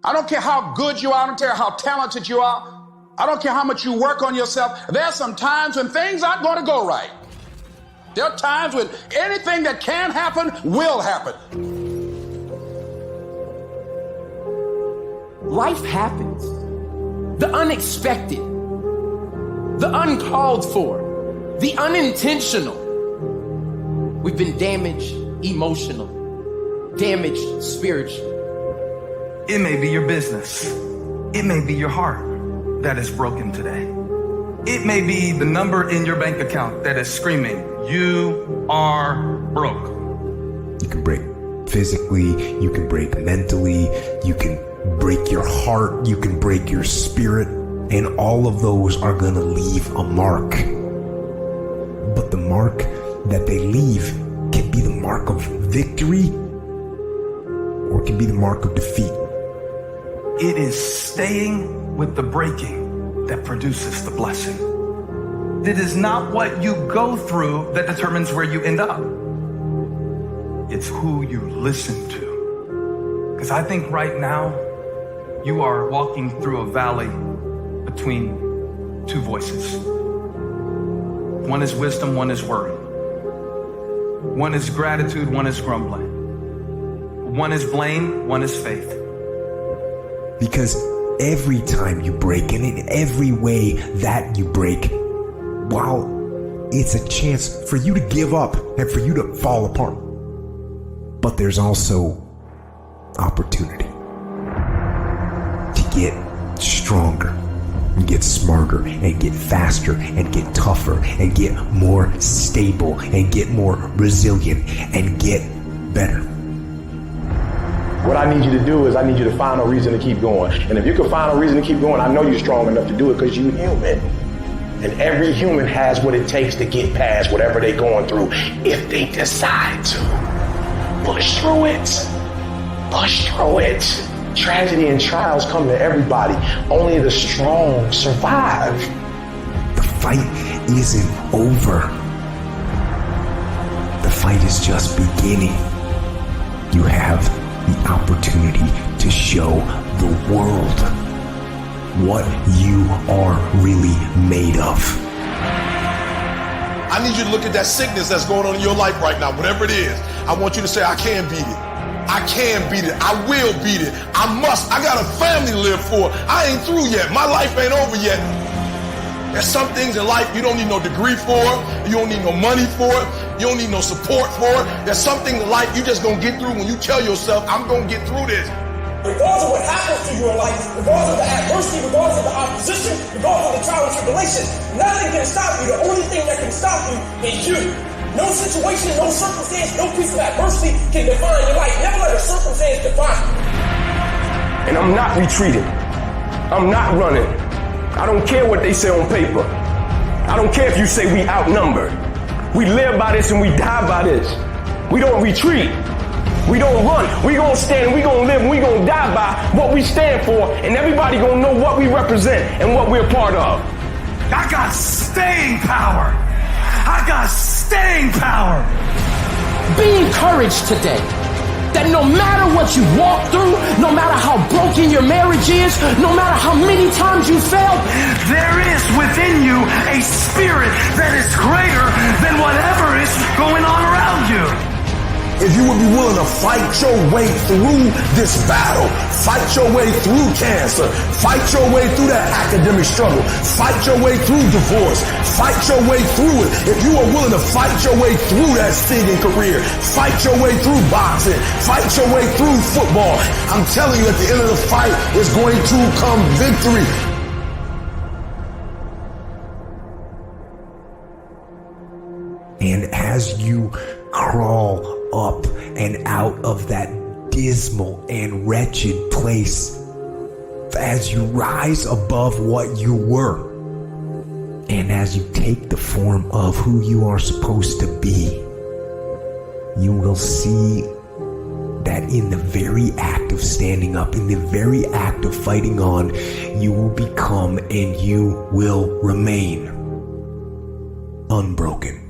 I don't care how good you are. I don't care how talented you are. I don't care how much you work on yourself. There are some times when things aren't going to go right. There are times when anything that can happen will happen. Life happens. The unexpected, the uncalled for, the unintentional. We've been damaged emotionally, damaged spiritually. It may be your business. It may be your heart that is broken today. It may be the number in your bank account that is screaming, "You are broke." You can break physically, you can break mentally, you can break your heart, you can break your spirit, and all of those are gonna leave a mark. But the mark that they leave can be the mark of victory or it can be the mark of defeat. It is staying with the breaking that produces the blessing. It is not what you go through that determines where you end up. It's who you listen to. Because I think right now, you are walking through a valley between two voices. One is wisdom, one is worry. One is gratitude, one is grumbling. One is blame, one is faith. Because every time you break, and in every way that you break, while it's a chance for you to give up and for you to fall apart, but there's also opportunity to get stronger and get smarter and get faster and get tougher and get more stable and get more resilient and get better. What I need you to do is I need you to find a reason to keep going. And if you can find a reason to keep going, I know you're strong enough to do it because you're human. And every human has what it takes to get past whatever they're going through if they decide to. Push through it. Push through it. Tragedy and trials come to everybody. Only the strong survive. The fight isn't over. The fight is just beginning. You have the opportunity to show the world what you are really made of. I need you to look at that sickness that's going on in your life right now, whatever it is. I want you to say, I can beat it. I can beat it. I will beat it. I must. I got a family to live for. I ain't through yet. My life ain't over yet. There's some things in life you don't need no degree for. You don't need no money for it. You don't need no support for it. There's something in life you just gonna get through when you tell yourself, I'm gonna get through this. Regardless of what happens to you in life, regardless of the adversity, regardless of the opposition, regardless of the trial and tribulation, nothing can stop you. The only thing that can stop you is you. No situation, no circumstance, no piece of adversity can define your life. Never let a circumstance define you. And I'm not retreating. I'm not running. I don't care what they say on paper. I don't care if you say we outnumbered. We live by this and we die by this. We don't retreat. We don't run. We gonna stand, we gonna live, and we gonna die by what we stand for, and everybody gonna know what we represent and what we're part of. I got staying power. I got staying power. Be encouraged today that no matter what you walk through, no matter how broken your marriage is, no matter how many times you failed, there is within you a spirit that is greater than whatever is going on around you. If you would be willing to fight your way through this battle, fight your way through cancer, fight your way through that academic struggle, fight your way through divorce, fight your way through it. If you are willing to fight your way through that singing career, fight your way through boxing, fight your way through football, I'm telling you at the end of the fight is going to come victory. And as you crawl up and out of that dismal and wretched place, as you rise above what you were, and as you take the form of who you are supposed to be, you will see that in the very act of standing up, in the very act of fighting on, you will become and you will remain unbroken.